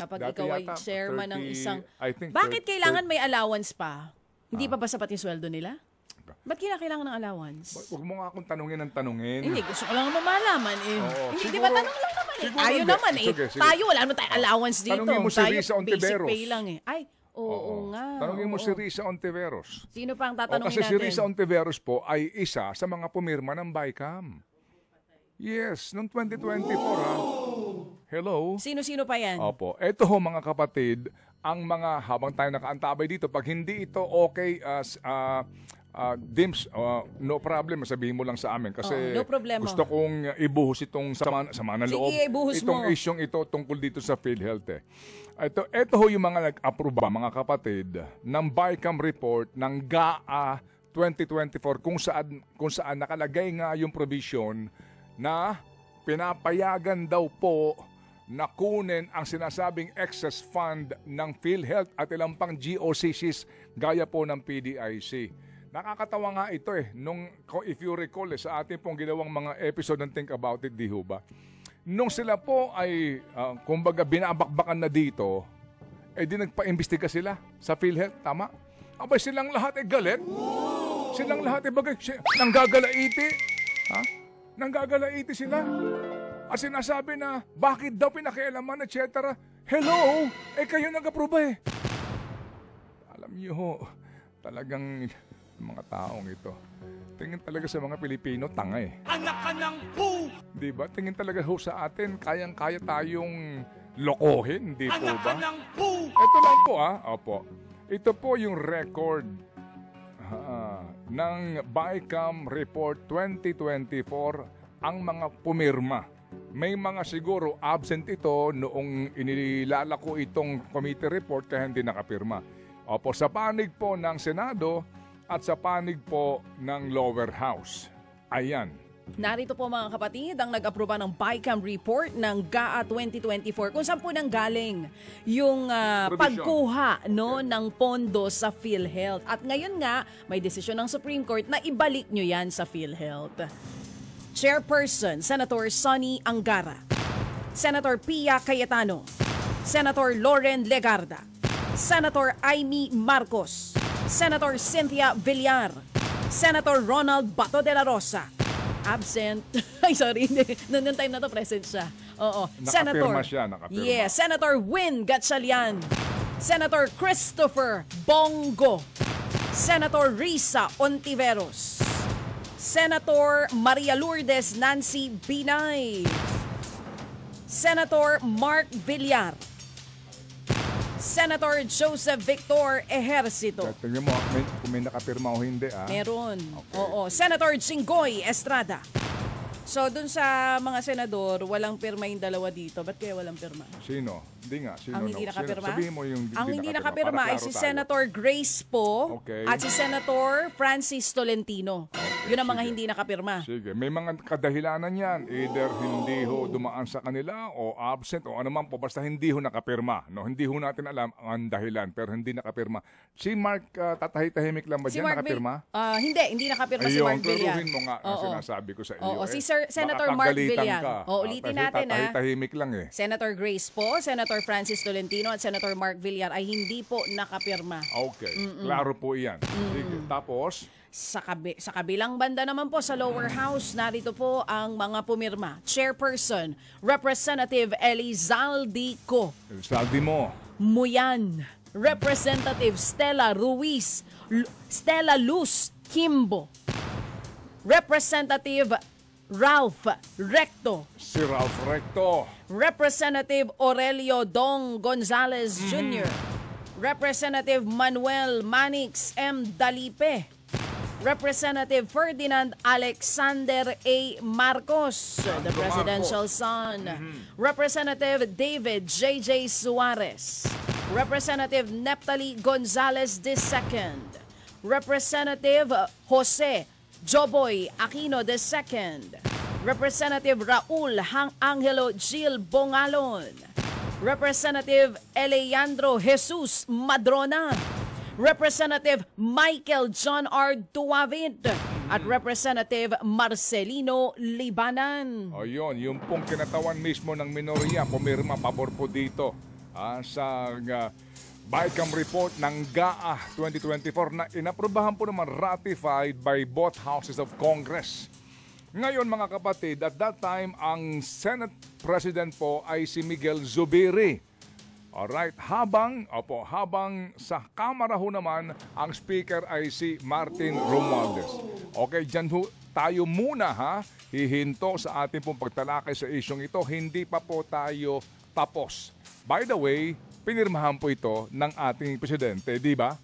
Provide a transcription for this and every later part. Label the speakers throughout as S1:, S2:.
S1: Kapag
S2: Dati
S1: ikaw ay
S2: yata,
S1: chairman ng
S2: 30,
S1: isang...
S2: I think
S1: Bakit
S2: 30
S1: kailangan may allowance pa? Hindi pa ba sapat yung sweldo nila? Ba't kailangan ng allowance?
S2: Huwag mo nga akong tanungin ng tanungin.
S1: Hindi, gusto ko lang naman malaman eh.
S2: Oo,
S1: Hindi, di
S2: siguro-
S1: ba tanong lang naman eh.
S2: siguro
S1: Tayo
S2: hindi.
S1: naman eh.
S2: Sige.
S1: Tayo, wala naman tayong allowance dito.
S2: Tanungin mo si
S1: Tayo,
S2: Risa
S1: basic
S2: Ontiveros.
S1: pay lang eh. Ay, oo nga.
S2: Tanungin mo
S1: oo.
S2: si Risa Ontiveros.
S1: Sino pa ang
S2: O,
S1: tatanungin
S2: kasi si
S1: natin?
S2: Risa Ontiveros po ay isa sa mga pumirma ng BICAM. Yes, noong 2024 ha. Hello?
S1: Sino-sino pa yan?
S2: Opo. Ito ho mga kapatid, ang mga habang tayo nakaantabay dito, pag hindi ito okay as Dims, no problem, sabihin mo lang sa amin kasi
S1: no problema.
S2: gusto kong ibuhos itong sama ng loob.
S1: Sige, ibuhos
S2: itong
S1: mo.
S2: isyong ito tungkol dito sa PhilHealth eh. Ito ho yung mga nag-aproba mga kapatid ng BICAM report ng GAA 2024 kung saan nakalagay nga yung provision na pinapayagan daw po na kunin ang sinasabing excess fund ng PhilHealth at ilang pang GOCCs gaya po ng PDIC. Nakakatawa nga ito eh. If you recall sa ating pong ginawang mga episode ng Think About It, di ho ba? Nung sila po ay, kumbaga, binabakbakan na dito, di nagpa-imbestiga sila sa PhilHealth, tama? Abay, silang lahat galit. Silang lahat bagay, nanggagalaiti. Ha? Nanggagalaiti sila. At sinasabi na, bakit daw pinakialaman, etc. Hello? Kayo nag-aproba eh. Alam niyo ho, talagang mga taong ito. Tingin talaga sa mga Pilipino, tanga eh.
S3: Anak ka ng pu!
S2: Diba? Tingin talaga ho sa atin, kayang-kaya tayong lokohin, di po
S3: Anak
S2: ba?
S3: ka ng pu!
S2: Ito lang po Opo. Ito po yung record ng BICAM Report 2024 ang mga pumirma. May mga siguro absent ito noong inilalako itong committee report kaya hindi nakapirma. Opo, sa panig po ng Senado at sa panig po ng lower house. Ayan.
S1: Narito po mga kapatid ang nag-aproba ng BICAM report ng GAA 2024 kung saan po nang galing yung pagkuha ng pondo sa PhilHealth. At ngayon nga, may desisyon ng Supreme Court na ibalik nyo yan sa PhilHealth. Chairperson, Senator Sonny Angara, Senator Pia Cayetano, Senator Loren Legarda, Senator Amy Marcos, Senator Cynthia Villar, Senator Ronald Bato de la Rosa, absent. Ay, sorry. Noong time na to, present siya. Oo.
S2: Nakapirma siya, nakapirma.
S1: Yes, Senator Win Gatchalian, Senator Christopher Bongo, Senator Risa Ontiveros, Senator Maria Lourdes Nancy Binay, Senator Mark Villar, Senator Joseph Victor Ejercito.
S2: Tingnan mo kung may nakapirma o hindi.
S1: Meron.
S2: Okay.
S1: Oo. Senator Jinggoy Estrada. So, dun sa mga senador, walang pirma yung dalawa dito. Ba't kaya walang pirma?
S2: Sino? Hindi nga. Sino,
S1: Ang hindi nakapirma?
S2: Sabihin mo yung
S1: Ang hindi nakapirma
S2: para
S1: ay si
S2: klaro tayo.
S1: Senator Grace Po
S2: Okay.
S1: at si Senator Francis Tolentino. Yun ang mga
S2: sige.
S1: hindi nakapirma.
S2: Sige, may mga kadahilanan yan. Either hindi ho dumaan sa kanila o absent o anuman po. Basta hindi ho nakapirma. No? Hindi ho natin alam ang dahilan pero hindi nakapirma. Si Mark, tatahimik lang ba
S1: Si
S2: dyan?
S1: Mark
S2: Nakapirma?
S1: hindi nakapirma si Mark Villar.
S2: Klaruhin mo nga ang
S1: Oo.
S2: sinasabi ko sa iyo.
S1: Oo, si Senator
S2: baka
S1: Mark
S2: pagalitan
S1: Villar.
S2: ka.
S1: Ulitin natin
S2: Tahimik lang eh.
S1: Senator Grace Po, Senator Francis Tolentino at Senator Mark Villar ay hindi po nakapirma.
S2: Okay, klaro po yan. Sige, tapos...
S1: Sa kabilang banda naman po sa lower house, narito po ang mga pumirma. Chairperson, Representative Elizalde Co.
S2: Saldi mo.
S1: Muyan, Representative Stella Luz Kimbo, Representative Ralph Recto,
S2: Si Ralph Recto.
S1: Representative Aurelio Dong Gonzales Jr., Representative Manuel Manix M. Dalipe, Representative Ferdinand Alexander A. Marcos, the presidential son, Representative David J.J. Suarez, Representative Neptali Gonzales II, Representative Jose Joboy Aquino II, Representative Raul Angelo Gil Bongalon, Representative Eleandro Jesus Madrona, Representative Michael John R. Duavit at Representative Marcelino Libanan.
S2: O yun, yung pong kinatawan mismo ng minorya, pumirma, pabor po dito. sa BICAM report ng GAA 2024 na inaprubahan po naman, ratified by both houses of Congress. Ngayon mga kapatid, at that time, ang Senate President po ay si Miguel Zubiri. Alright, habang sa Kamara ho naman, ang Speaker ay si Martin Romualdez. Okay, dyan ho tayo muna hihinto sa ating pong pagtalakay sa isyong ito. Hindi pa po tayo tapos. By the way, pinirmahan po ito ng ating presidente, di ba?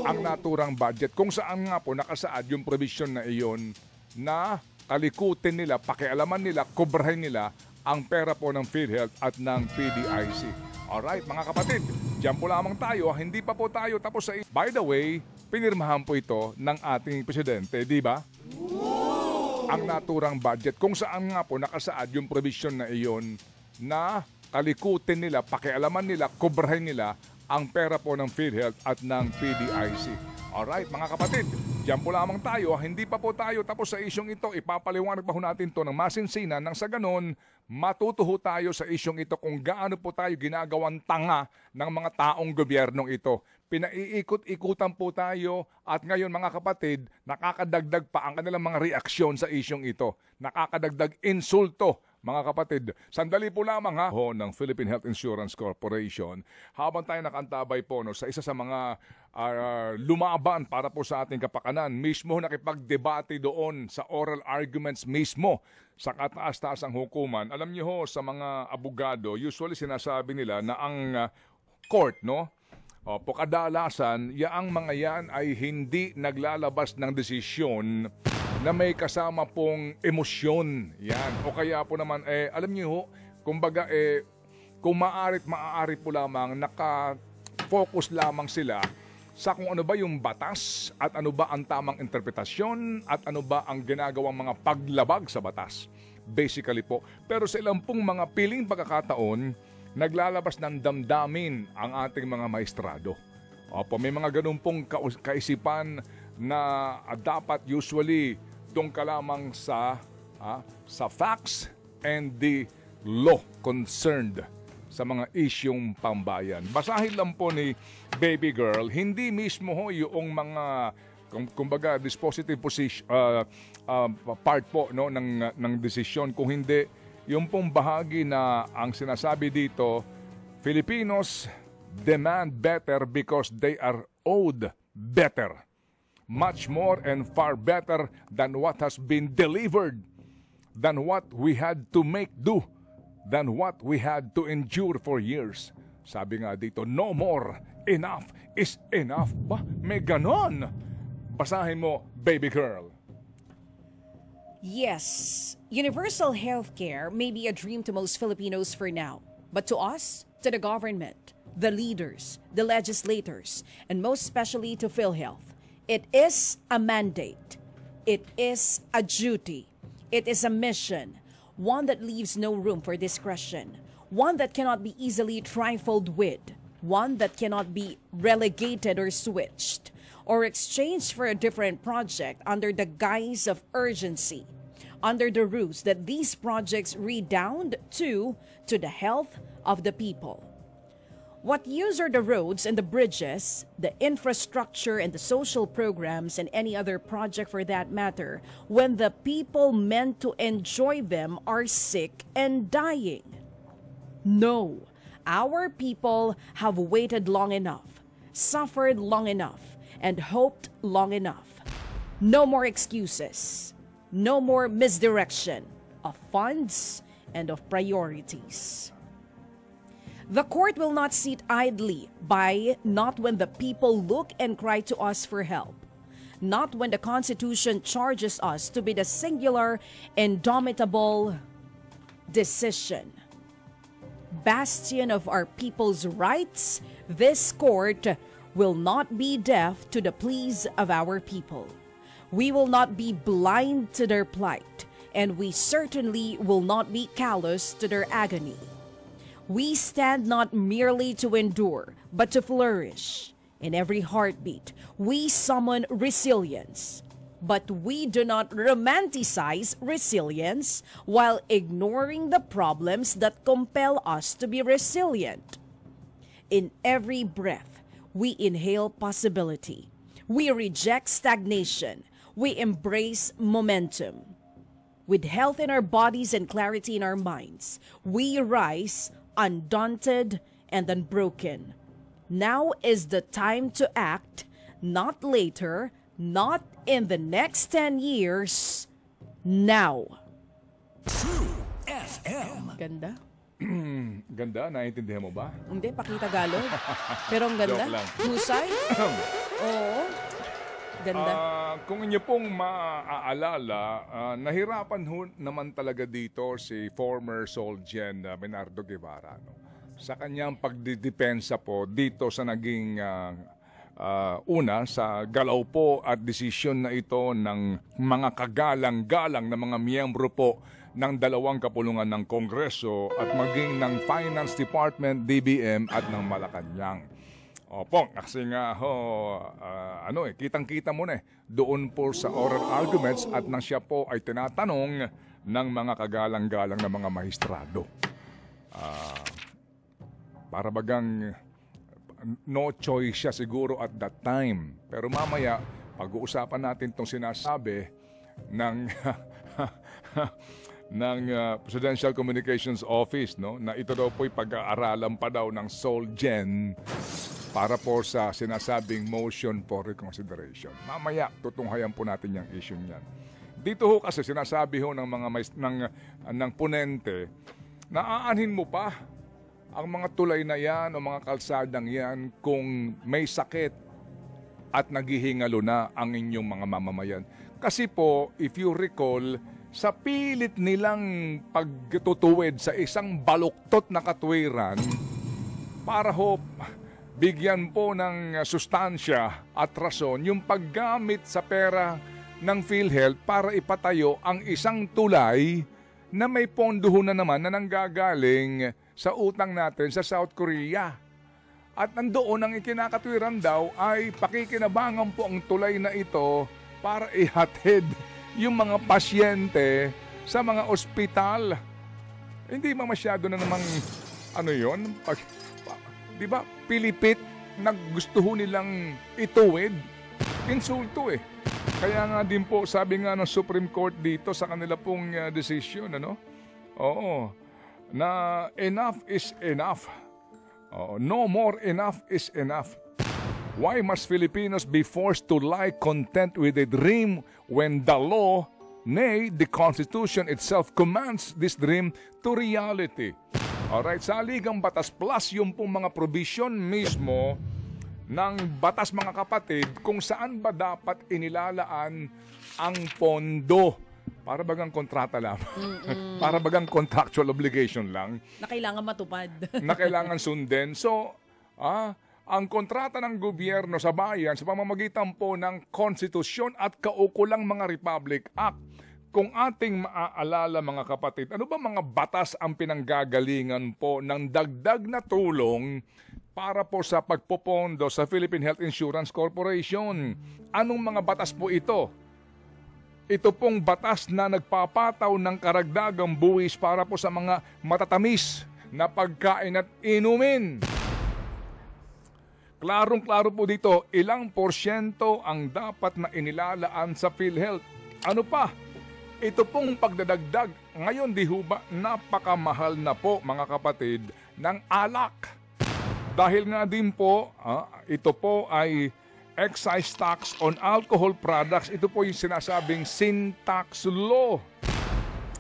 S2: Ang naturang budget, kung saan nga po nakasaad yung provision na iyon na kalikutin nila, pakialaman nila, kubrahin nila ang pera po ng PhilHealth at ng PDIC. Alright, mga kapatid, diyan po lamang tayo, hindi pa po tayo tapos sa... By the way, pinirmahan po ito ng ating presidente, di ba? Ang naturang budget, kung saan nga po nakasaad yung provision na iyon na kalikutin nila, pakialaman nila, kubrahin nila ang pera po ng PhilHealth at ng PDIC. Alright, mga kapatid, diyan po lamang tayo, hindi pa po tayo tapos sa isyong ito. Ipapaliwanag pa ho natin to ng masinsinan nang sa ganon, matutuho tayo sa isyong ito kung gaano po tayo ginagawang tanga ng mga taong gobyernong ito. Pinaiikot-ikutan po tayo at ngayon mga kapatid, nakakadagdag pa ang kanilang mga reaksyon sa isyong ito. Nakakadagdag insulto. Mga kapatid, sandali po lamang ng Philippine Health Insurance Corporation. Habang tayo nakantabay po sa isa sa mga lumaban para po sa ating kapakanan, mismo nakipagdebate doon sa oral arguments mismo sa kataas-taasang hukuman. Alam niyo sa mga abogado, usually sinasabi nila na ang court, kadalasan, yaang mga yan ay hindi naglalabas ng desisyon na may kasama pong emosyon. Yan. O kaya po naman, alam niyo kumbaga, kung maaari po lamang, naka-focus lamang sila sa kung ano ba yung batas at ano ba ang tamang interpretasyon at ano ba ang ginagawang mga paglabag sa batas. Basically po. Pero sa ilang pong mga piling pagkakataon, naglalabas ng damdamin ang ating mga maestrado. Opo, may mga ganun pong kaisipan na dapat usually doon ka lamang sa facts and the law concerned sa mga isyong pambayan. Basahin lang po ni Baby Girl, hindi mismo yung mga kumbaga dispositive position, part po ng desisyon, kung hindi yung pong bahagi na ang sinasabi dito, Filipinos demand better because they are owed better. Much more and far better than what has been delivered, than what we had to make do, than what we had to endure for years. Sabi nga dito, no more. Enough is enough. Ba? May ganon. Basahin mo, Baby Girl.
S1: Yes, universal healthcare may be a dream to most Filipinos for now. But to us, to the government, the leaders, the legislators, and most especially to PhilHealth, it is a mandate. It is a duty. It is a mission. One that leaves no room for discretion. One that cannot be easily trifled with. One that cannot be relegated or switched or exchanged for a different project under the guise of urgency, under the ruse that these projects redound to the health of the people. What use are the roads and the bridges, the infrastructure and the social programs and any other project for that matter, when the people meant to enjoy them are sick and dying? No, our people have waited long enough, suffered long enough, and hoped long enough. No more excuses. No more misdirection of funds and of priorities. The court will not sit idly by, not when the people look and cry to us for help, not when the Constitution charges us to be the singular, indomitable decision. Bastion of our people's rights, this court will not be deaf to the pleas of our people. We will not be blind to their plight, and we certainly will not be callous to their agony. We stand not merely to endure, but to flourish. In every heartbeat, we summon resilience. But we do not romanticize resilience while ignoring the problems that compel us to be resilient. In every breath, we inhale possibility. We reject stagnation. We embrace momentum. With health in our bodies and clarity in our minds, we rise undaunted and unbroken. Now is the time to act, not later, not in the next 10 years, now.
S3: True FM.
S1: Ganda.
S2: Ganda, naiintindihan mo ba?
S1: Hindi, pakitagalog. Pero ang ganda.
S2: Joke lang.
S1: Husay. Oo. Ganda.
S2: Kung inyo pong maaalala, nahirapan naman talaga dito si former Solgen Bernardo Guevara. No? Sa kanyang pagdidepensa po dito sa naging una sa galaw po at desisyon na ito ng mga kagalang-galang na mga miyembro po ng dalawang kapulungan ng Kongreso at maging ng Finance Department, DBM at ng Malacanang. Opo, kasi nga kitang-kita mo na doon po sa oral arguments at nang siya po ay tinatanong ng mga kagalang-galang na mga maestrado. Para bagang no choice siya siguro at that time. Pero mamaya, pag-uusapan natin itong sinasabi ng Presidential Communications Office, no, na ito daw po'y pag-aaralan pa daw ng Solgen para po sa sinasabing motion for reconsideration. Mamaya, tutunghayan po natin yung issue niyan. Dito ho kasi sinasabi ho ng mga ng ponente na aanhin mo pa ang mga tulay na yan o mga kalsadang yan kung may sakit at naghihingalo na ang inyong mga mamamayan. Kasi po, if you recall, sa pilit nilang pagtutuwid sa isang baluktot na katwiran para ho bigyan po ng sustansya at rason yung paggamit sa pera ng PhilHealth para ipatayo ang isang tulay na may pondoho na naman na nanggagaling sa utang natin sa South Korea. At nandoon ang ikinakatwiran daw ay pakikinabangan po ang tulay na ito para ihatid yung mga pasyente sa mga ospital. Hindi ba masyado na namang di ba, pilipit na gusto nilang ituwid? Insulto eh. Kaya nga din po, sabi nga ng Supreme Court dito sa kanila pong decision, Oo, na enough is enough. No more enough is enough. Why must Filipinos be forced to lie content with a dream when the law, nay, the Constitution itself commands this dream to reality? Alright, sa Ligang Batas Plus yung pong mga provision mismo ng batas mga kapatid kung saan ba dapat inilalaan ang pondo. Para bagang kontrata lang. Para bagang contractual obligation lang.
S1: Na kailangan matupad.
S2: Na kailangan sundin. So, ang kontrata ng gobyerno sa bayan sa pamamagitan po ng konstitusyon at kaukulang mga Republic Act. Kung ating maaalala mga kapatid, ano ba mga batas ang pinanggagalingan po ng dagdag na tulong para po sa pagpopondo sa Philippine Health Insurance Corporation? Anong mga batas po ito? Ito pong batas na nagpapataw ng karagdagang buwis para po sa mga matatamis na pagkain at inumin. Klarong-klaro po dito, ilang porsyento ang dapat na inilalaan sa PhilHealth. Ano pa? Ito pong pagdadagdag, ngayon di ho ba napakamahal na po mga kapatid ng alak. Dahil nga din po, ito po ay excise tax on alcohol products. Ito po yung sinasabing sin tax law.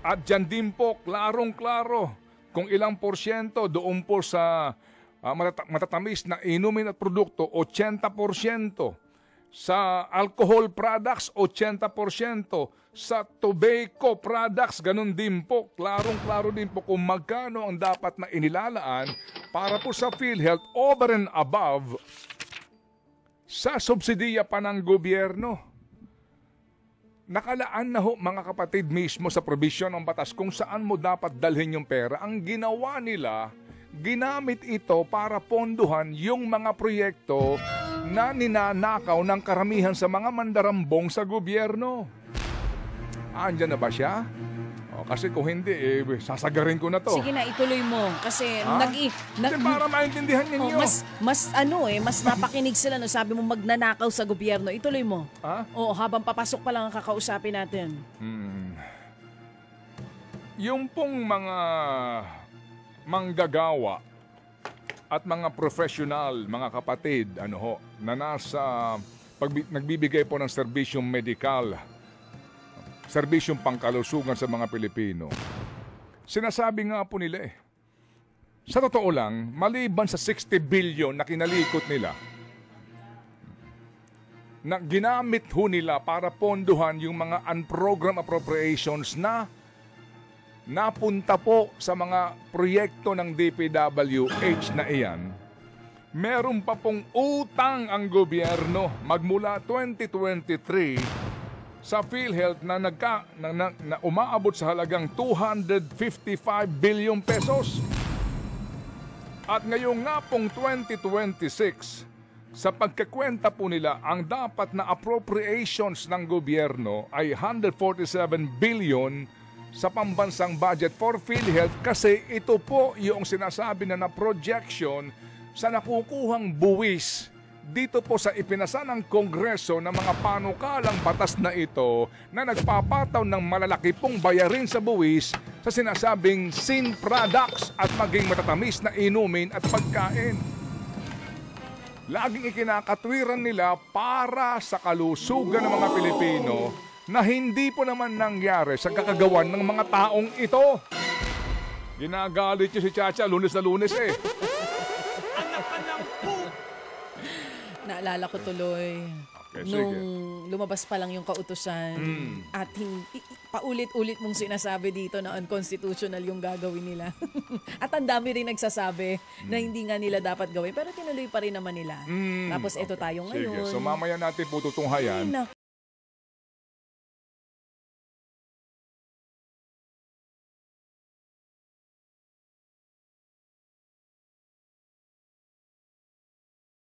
S2: At dyan din po, klarong-klaro, kung ilang porsyento doon po sa matatamis na inumin at produkto, 80%. Sa alcohol products, 80%. Sa tobacco products, ganun din po. Klarong-klaro din po kung magkano ang dapat na inilalaan para po sa PhilHealth over and above sa subsidiya pa ng gobyerno. Nakalaan na ho mga kapatid mismo sa provision ng batas kung saan mo dapat dalhin yung pera. Ang ginawa nila, ginamit ito para ponduhan yung mga proyekto na ninanakaw ng karamihan sa mga mandarambong sa gobyerno. Andyan na ba siya? Kasi kung hindi, sasagarin ko na to.
S1: Sige na, ituloy mo. Kasi
S2: Kasi para maintindihan ninyo.
S1: mas napakinig sila. No? Sabi mo magnanakaw sa gobyerno. Ituloy mo. Habang papasok pa lang ang kakausapin natin.
S2: Yung pong mga manggagawa at mga professional, mga kapatid, na nasa nagbibigay po ng serbisyong medikal, serbisyong pangkalusugan sa mga Pilipino. Sinasabi nga po nila sa totoo lang, maliban sa 60 billion na kinalikot nila, na ginamit ho nila para ponduhan yung mga unprogrammed appropriations na napunta po sa mga proyekto ng DPWH na iyan, meron pa pong utang ang gobyerno magmula 2023 sa PhilHealth na umaabot sa halagang 255 billion pesos. At ngayong nga pong 2026, sa pagkakwenta po nila, ang dapat na appropriations ng gobyerno ay 147 billion sa pambansang budget for PhilHealth, kasi ito po yung sinasabi na projection sa nakukuhang buwis dito po sa ipinasa ng Kongreso ng mga panukalang batas na ito na nagpapataw ng malalaki pong bayarin sa buwis sa sinasabing sin products at maging matatamis na inumin at pagkain. Laging ikinakatwiran nila para sa kalusugan ng mga Pilipino na hindi po naman nangyari sa kakagawan ng mga taong ito. Ginagalit niyo si Chacha Lunes na Lunes
S1: Naalala ko tuloy nung lumabas pa lang yung kautusan at paulit-ulit mong sinasabi dito na unconstitutional yung gagawin nila. At ang dami rin nagsasabi na hindi nga nila dapat gawin, pero tinuloy pa rin naman nila. Tapos ito tayo ngayon.
S2: Sige. So mamaya natin po tutunghayan